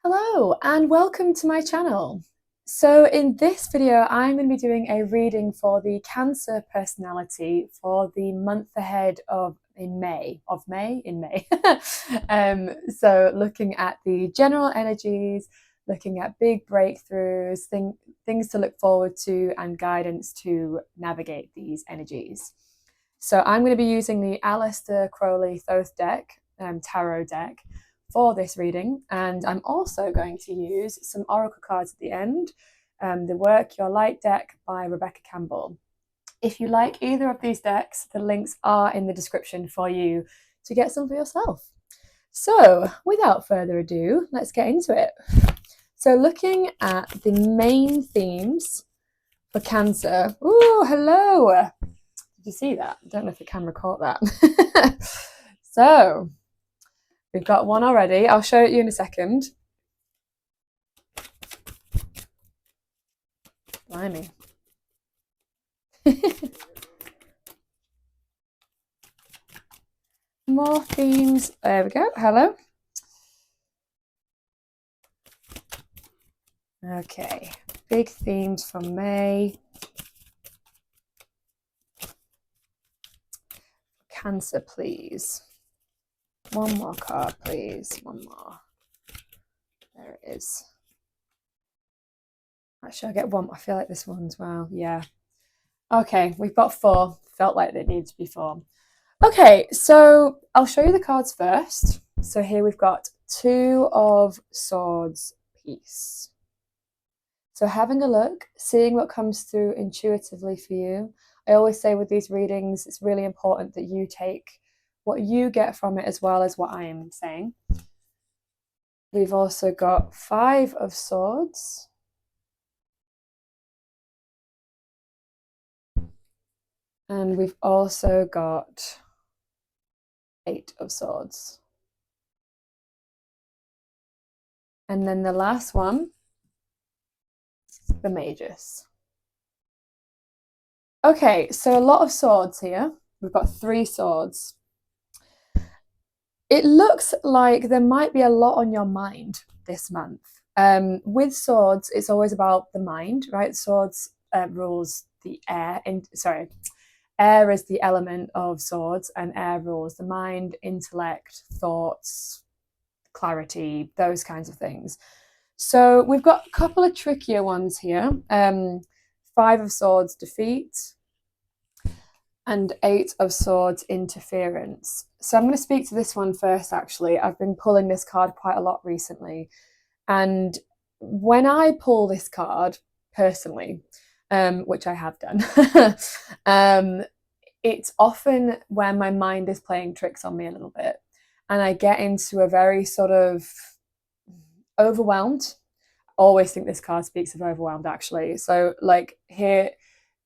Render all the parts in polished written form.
Hello and welcome to my channel. So in this video, I'm going to be doing a reading for the Cancer personality for the month ahead of May. So looking at the general energies, looking at big breakthroughs, things to look forward to and guidance to navigate these energies. So I'm going to be using the Aleister Crowley Thoth Deck, tarot deck, for this reading, and I'm also going to use some oracle cards at the end, the Work Your Light deck by Rebecca Campbell. If you like either of these decks, the links are in the description for you to get some for yourself. So without further ado, let's get into it. So looking at the main themes for Cancer. Oh, hello. Did you see that? I don't know if the camera caught that. So we've got one already. I'll show it you in a second. Blimey. More themes. There we go. Hello. Okay. Big themes for May. Cancer, please. One more card, please. One more. There it is. Actually, I'll get one. I feel like this one's well. Yeah. Okay, we've got four. Felt like there needed to be four. Okay, so I'll show you the cards first. So here we've got Two of Swords piece. So having a look, seeing what comes through intuitively for you. I always say with these readings, it's really important that you take what you get from it as well as what I am saying. We've also got Five of Swords. And we've also got Eight of Swords. And then the last one, the Magus. Okay, so a lot of swords here. We've got three swords. It looks like there might be a lot on your mind this month. With swords, it's always about the mind, right? Swords rules the air. Air is the element of swords, and air rules the mind, intellect, thoughts, clarity, those kinds of things. So we've got a couple of trickier ones here. Five of Swords, defeat, and Eight of Swords, interference. So I'm going to speak to this one first, actually. I've been pulling this card quite a lot recently. And when I pull this card, personally, which I have done, it's often when my mind is playing tricks on me a little bit. And I get into a very sort of overwhelmed. Always think this card speaks of overwhelmed, actually. So like here,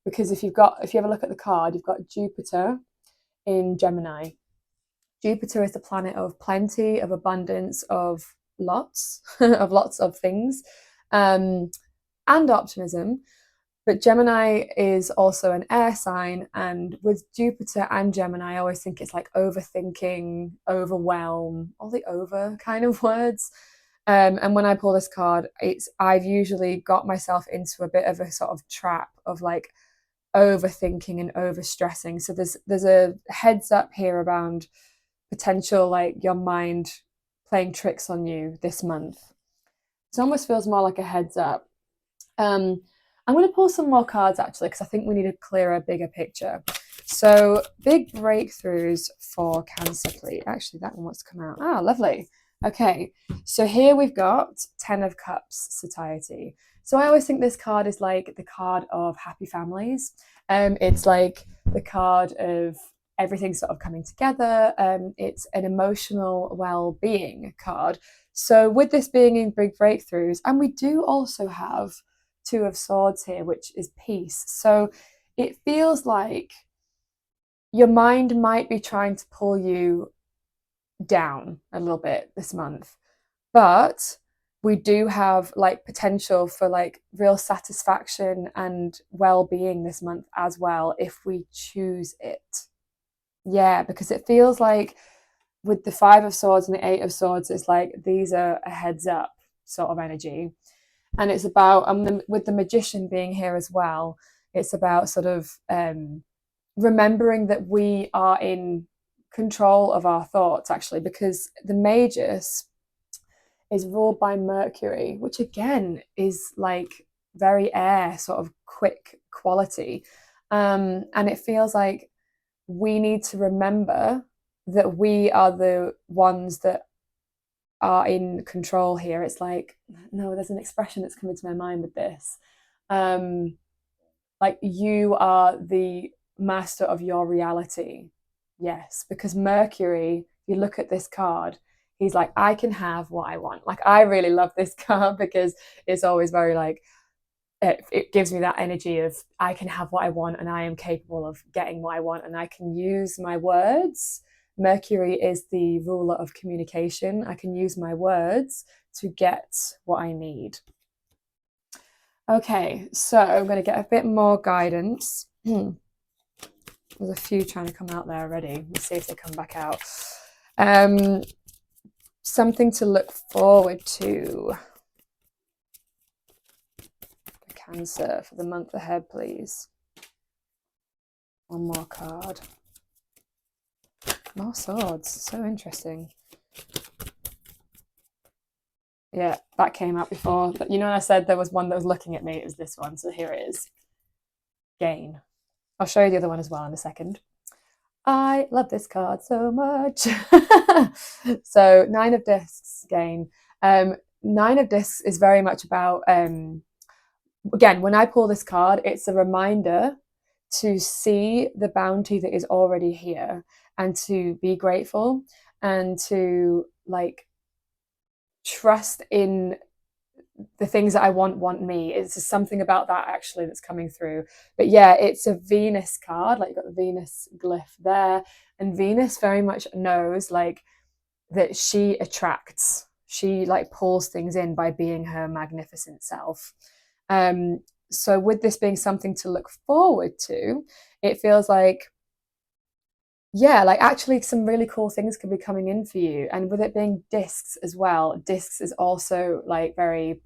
because if you ever look at the card, you've got Jupiter in Gemini. Jupiter is the planet of plenty, of abundance, of lots, of lots of things, and optimism. But Gemini is also an air sign, and with Jupiter and Gemini, I always think it's like overthinking, overwhelm, all the over kind of words. And when I pull this card, I've usually got myself into a bit of a sort of trap of like overthinking and overstressing. So there's a heads up here around potential like your mind playing tricks on you this month. It almost feels more like a heads up. I'm going to pull some more cards actually because I think we need a clearer, bigger picture. So big breakthroughs for Cancer, please. Actually, that one wants to come out. Ah, lovely. Okay, so here we've got Ten of Cups, satiety. So I always think this card is like the card of happy families. It's like the card of everything sort of coming together. It's an emotional well-being card. So with this being in big breakthroughs, and we do also have Two of Swords here, which is peace. So it feels like your mind might be trying to pull you down a little bit this month, but we do have like potential for like real satisfaction and well-being this month as well if we choose it. Yeah, because it feels like with the Five of Swords and the Eight of Swords, it's like these are a heads up. sort of energy. And it's about, with the magician being here as well, it's about sort of remembering that we are in control of our thoughts, actually, because the Magus is ruled by Mercury, which again is like very air, sort of quick quality. And it feels like we need to remember that we are the ones that are in control here. It's like, no, there's an expression that's coming to my mind with this. Like, you are the master of your reality. Yes, because Mercury, you look at this card, he's like, I can have what I want. Like, I really love this card because it's always very like, it gives me that energy of I can have what I want and I am capable of getting what I want and I can use my words. Mercury is the ruler of communication. I can use my words to get what I need. Okay, so I'm going to get a bit more guidance. There's a few trying to come out there already. Let's see if they come back out. Something to look forward to. For Cancer for the month ahead, please. One more card. More swords. So interesting. Yeah, that came out before. But you know, I said there was one that was looking at me. It was this one. So here it is. Gain. I'll show you the other one as well in a second. I love this card so much. So 9 of Discs, Gain. 9 of Discs is very much about, again, when I pull this card, it's a reminder to see the bounty that is already here and to be grateful and to like trust in the things that I want me. It's something about that actually that's coming through. But yeah, it's a Venus card. Like, you've got the Venus glyph there, and Venus very much knows like that she attracts. She like pulls things in by being her magnificent self. So with this being something to look forward to, it feels like, yeah, like actually some really cool things could be coming in for you. And with it being discs as well, discs is also like very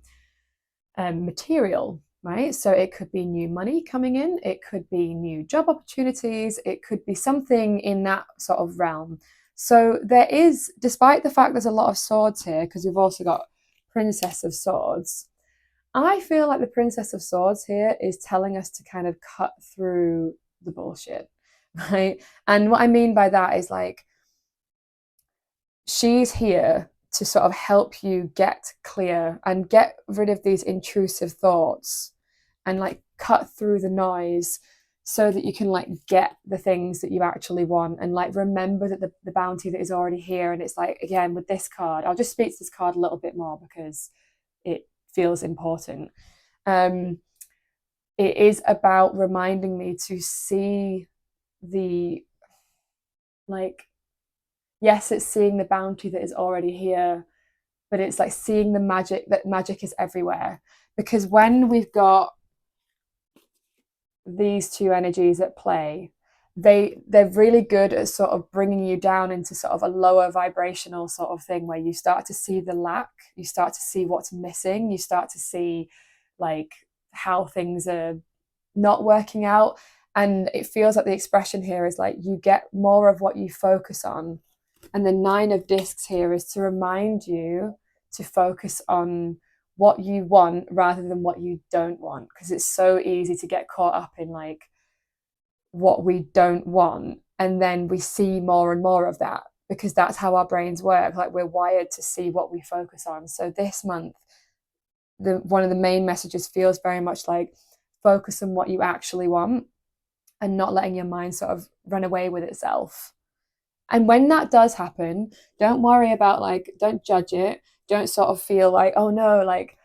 material, right? So it could be new money coming in, it could be new job opportunities, it could be something in that sort of realm. So there is, despite the fact there's a lot of swords here, because we've also got Princess of Swords, I feel like the Princess of Swords here is telling us to kind of cut through the bullshit, right? And what I mean by that is like, she's here to sort of help you get clear and get rid of these intrusive thoughts and like cut through the noise so that you can like get the things that you actually want and like remember that the bounty that is already here. And it's like, again, with this card, I'll just speak to this card a little bit more because it feels important. It is about reminding me to see the, like, yes, it's seeing the bounty that is already here, but it's like seeing the magic, that magic is everywhere. Because when we've got these two energies at play, they're really good at sort of bringing you down into sort of a lower vibrational sort of thing where you start to see the lack, you start to see what's missing, you start to see like how things are not working out. And it feels like the expression here is like you get more of what you focus on. And the 9 of Discs here is to remind you to focus on what you want rather than what you don't want, because it's so easy to get caught up in like what we don't want, and then we see more and more of that because that's how our brains work. Like, we're wired to see what we focus on. So this month, one of the main messages feels very much like focus on what you actually want and not letting your mind sort of run away with itself. And when that does happen, don't worry about like, don't judge it. Don't sort of feel like, oh no, like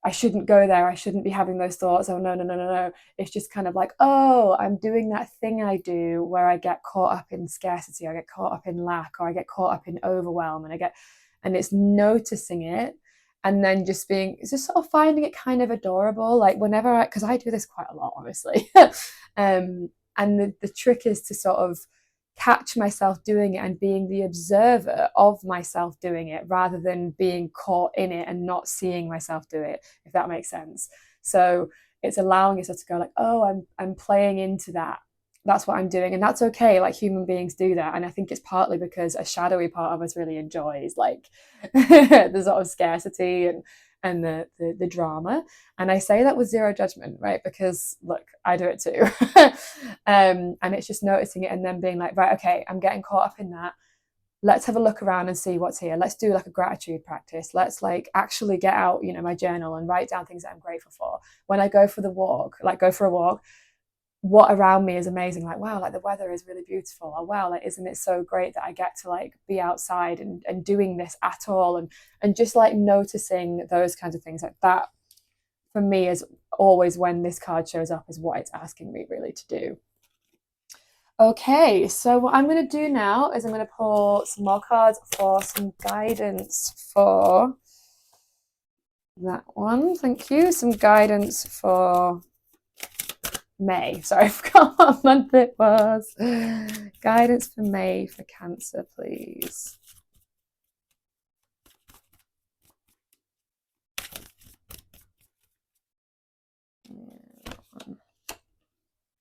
I shouldn't go there. I shouldn't be having those thoughts. Oh no. It's just kind of like, oh, I'm doing that thing I do where I get caught up in scarcity, I get caught up in lack, or I get caught up in overwhelm, and it's noticing it. And then just sort of finding it kind of adorable. Like whenever because I do this quite a lot, obviously. And the trick is to sort of catch myself doing it and being the observer of myself doing it rather than being caught in it and not seeing myself do it, if that makes sense. So it's allowing yourself to go like, oh, I'm playing into that. That's what I'm doing. And that's okay. Like human beings do that. And I think it's partly because a shadowy part of us really enjoys like the sort of scarcity and the drama. And I say that with zero judgment, right? Because look, I do it too. And it's just noticing it and then being like, right, okay, I'm getting caught up in that. Let's have a look around and see what's here. Let's do like a gratitude practice. Let's like actually get out, you know, my journal and write down things that I'm grateful for. When I go for a walk, what around me is amazing. Like, wow, like the weather is really beautiful. Or wow, like isn't it so great that I get to like be outside and doing this at all, and just like noticing those kinds of things like that for me is always when this card shows up is what it's asking me really to do. Okay, so what I'm going to do now is I'm going to pull some more cards for some guidance for that one. Thank you. Some guidance for May. Sorry, I forgot what month it was. Guidance for May for Cancer, please.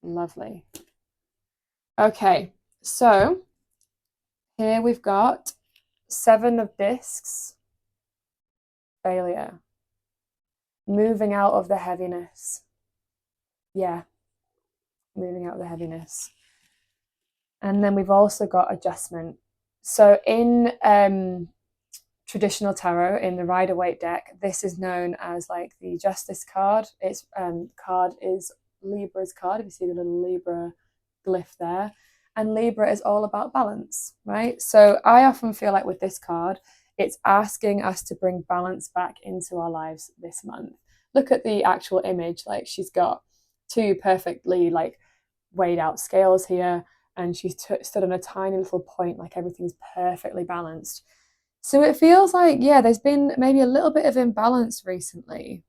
Lovely. Okay, so here we've got 7 of discs, failure, moving out of the heaviness. Yeah, moving out of the heaviness. And then we've also got adjustment. So in traditional tarot, in the Rider-Waite deck, this is known as like the Justice card. Its card is Libra's card, if you see the little Libra glyph there. And Libra is all about balance, right? So I often feel like with this card, it's asking us to bring balance back into our lives this month. Look at the actual image. Like she's got 2 perfectly like weighed out scales here, and she's stood on a tiny little point, like everything's perfectly balanced. So it feels like, yeah, there's been maybe a little bit of imbalance recently.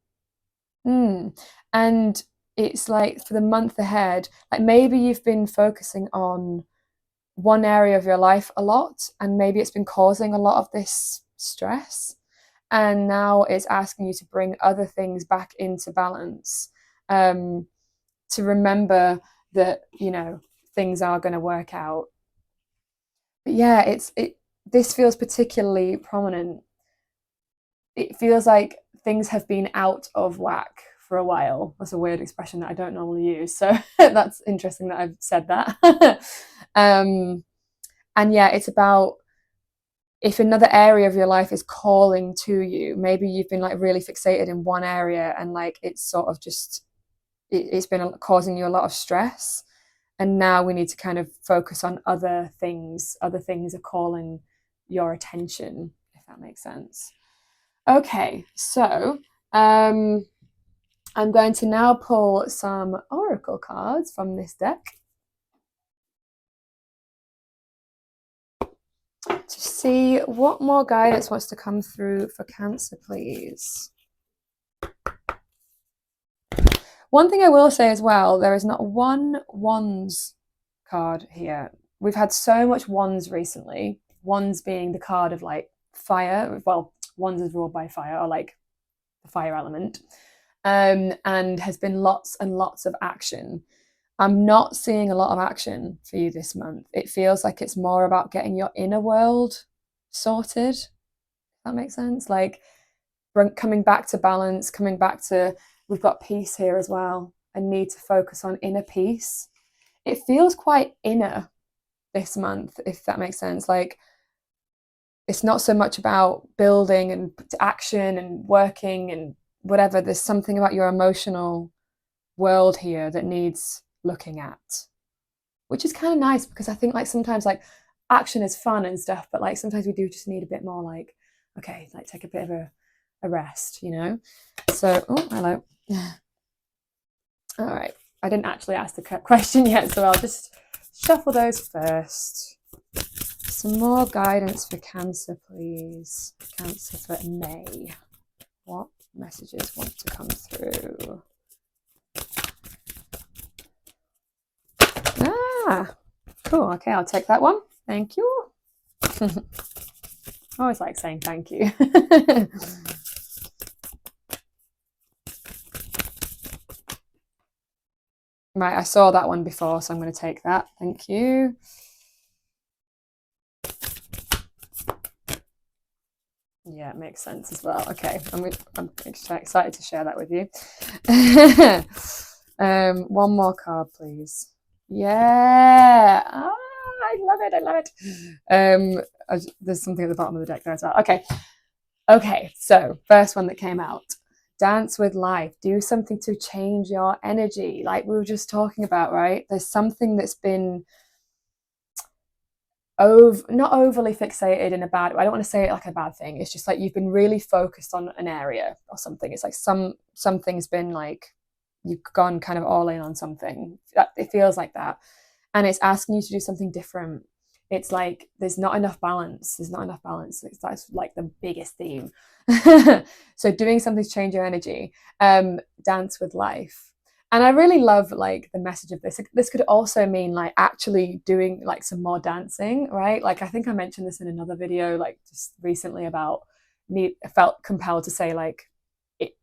And it's like for the month ahead, like maybe you've been focusing on one area of your life a lot, and maybe it's been causing a lot of this stress. And now it's asking you to bring other things back into balance, to remember that, you know, things are going to work out. But yeah, this feels particularly prominent. It feels like things have been out of whack for a while. That's a weird expression that I don't normally use, so that's interesting that I've said that. And yeah, it's about if another area of your life is calling to you. Maybe you've been like really fixated in one area and like it's sort of just it's been causing you a lot of stress, and now we need to kind of focus on other things. Other things are calling your attention, if that makes sense. Okay, so I'm going to now pull some oracle cards from this deck to see what more guidance wants to come through for Cancer, please. One thing I will say as well, there is not one Wands card here. We've had so much Wands recently. Wands being the card of like fire. Well, Wands is ruled by fire, or like the fire element, and has been lots and lots of action. I'm not seeing a lot of action for you this month. It feels like it's more about getting your inner world sorted. If that makes sense? Like coming back to balance, coming back to, we've got peace here as well. I need to focus on inner peace. It feels quite inner this month, if that makes sense. Like it's not so much about building and action and working and whatever. There's something about your emotional world here that needs looking at, which is kind of nice, because I think like sometimes like action is fun and stuff, but like sometimes we do just need a bit more like, okay, like take a bit of a rest, you know? So, oh, hello. All right. I didn't actually ask the question yet, so I'll just shuffle those first. Some more guidance for Cancer, please. Cancer for May. What messages want to come through? Cool. Okay, I'll take that one. Thank you. I always like saying thank you. Right, I saw that one before, so I'm going to take that. Thank you. Yeah, it makes sense as well. Okay, I'm excited to share that with you. One more card, please. Yeah. I love it. I love it. There's something at the bottom of the deck there as well. Okay, so first one that came out. Dance with life. Do something to change your energy. Like we were just talking about, right? There's something that's been not overly fixated in a bad way. I don't want to say it like a bad thing. It's just like you've been really focused on an area or something. It's like something's been like you've gone kind of all in on something. It feels like that. And it's asking you to do something different. It's like there's not enough balance. That's like the biggest theme. So doing something to change your energy. Dance with life. And I really love like the message of this. This could also mean like actually doing like some more dancing, right? Like I think I mentioned this in another video, like just recently about me. I felt compelled to say like,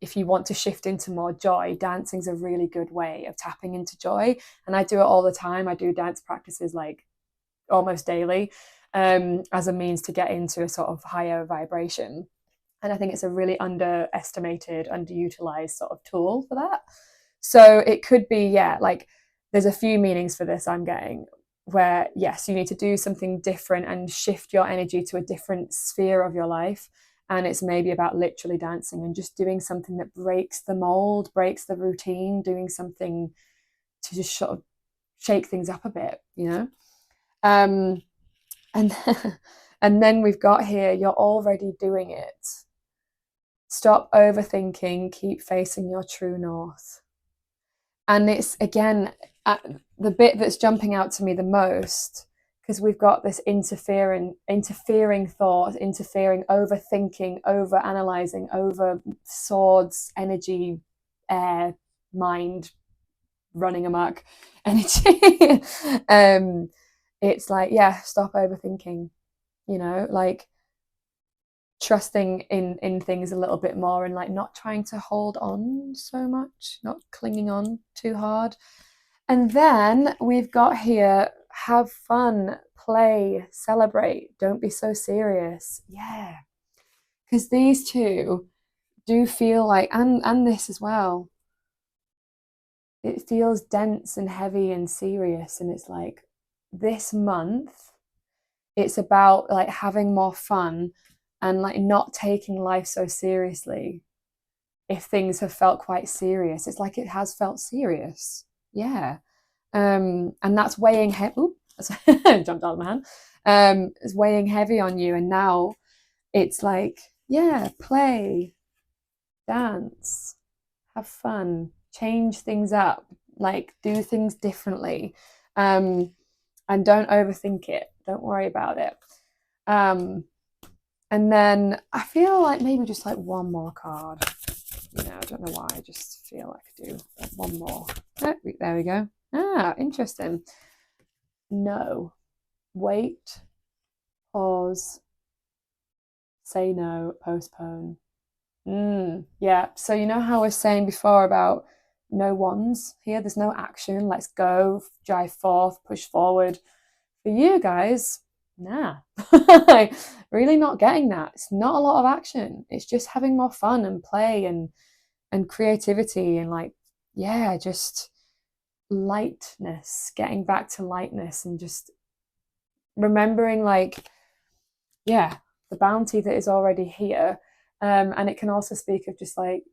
if you want to shift into more joy, dancing's a really good way of tapping into joy. And I do it all the time. I do dance practices like almost daily as a means to get into a sort of higher vibration. And I think it's a really underestimated, underutilized sort of tool for that. So it could be, yeah, like there's a few meanings for this I'm getting where, yes, you need to do something different and shift your energy to a different sphere of your life. And it's maybe about literally dancing and just doing something that breaks the mold, breaks the routine, doing something to just sort of shake things up a bit, you know? And and then we've got here, you're already doing it. Stop overthinking, keep facing your true north. And it's, again, the bit that's jumping out to me the most, because we've got this interfering thought, interfering, overthinking, over analyzing, over swords, energy, air, mind, running amok, energy. It's like, yeah, stop overthinking, you know, like trusting in things a little bit more and like not trying to hold on so much, not clinging on too hard. And then we've got here, have fun, play, celebrate, don't be so serious. Yeah, because these two do feel like, and this as well, it feels dense and heavy and serious. And it's like this month it's about like having more fun and like not taking life so seriously. If things have felt quite serious, it's like it has felt serious. Yeah. And that's weighing heavy. Jumped out of my hand. It's weighing heavy on you. And now it's like, yeah, play, dance, have fun, change things up, like do things differently. And don't overthink it. Don't worry about it. And then I feel like maybe just like one more card. You know, I don't know why. I just feel like I do one more. Oh, there we go. Ah, interesting. No. Wait. Pause. Say no. Postpone. Yeah. So you know how I was saying before about no ones here? There's no action. Let's go. Drive forth. Push forward. For you guys, nah. Really not getting that. It's not a lot of action. It's just having more fun and play and creativity and like, yeah, just lightness, getting back to lightness and just remembering like, yeah, the bounty that is already here. And it can also speak of just like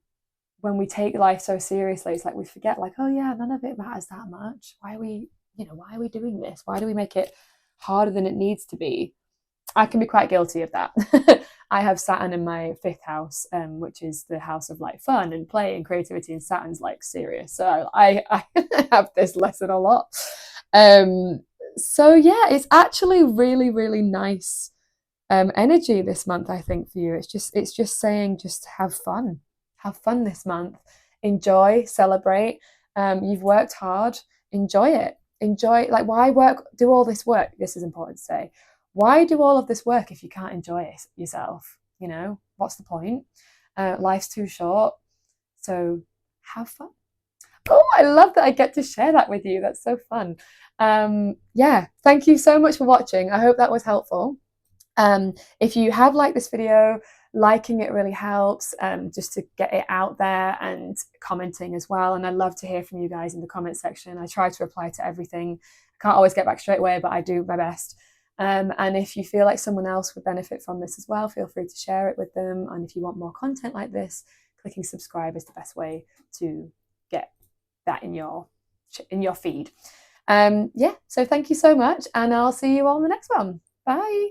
when we take life so seriously, it's like we forget like, oh yeah, none of it matters that much. Why are we doing this? Why do we make it harder than it needs to be? I can be quite guilty of that. I have Saturn in my 5th house, which is the house of like fun and play and creativity, and Saturn's like serious. So I have this lesson a lot. So yeah, it's actually really, really nice energy this month, I think, for you. It's just saying, just have fun this month, enjoy, celebrate. You've worked hard, enjoy it. enjoy, like, why do all this work? This is important to say. Why do all of this work if you can't enjoy it yourself? You know, what's the point? Life's too short, so have fun. Oh, I love that I get to share that with you. That's so fun. Yeah, thank you so much for watching. I hope that was helpful. If you have liked this video, liking it really helps, just to get it out there, and commenting as well. And I love to hear from you guys in the comment section. I try to reply to everything. I can't always get back straight away, but I do my best. And if you feel like someone else would benefit from this as well, feel free to share it with them. And if you want more content like this, clicking subscribe is the best way to get that in your feed. Yeah, so thank you so much, and I'll see you all in the next one. Bye.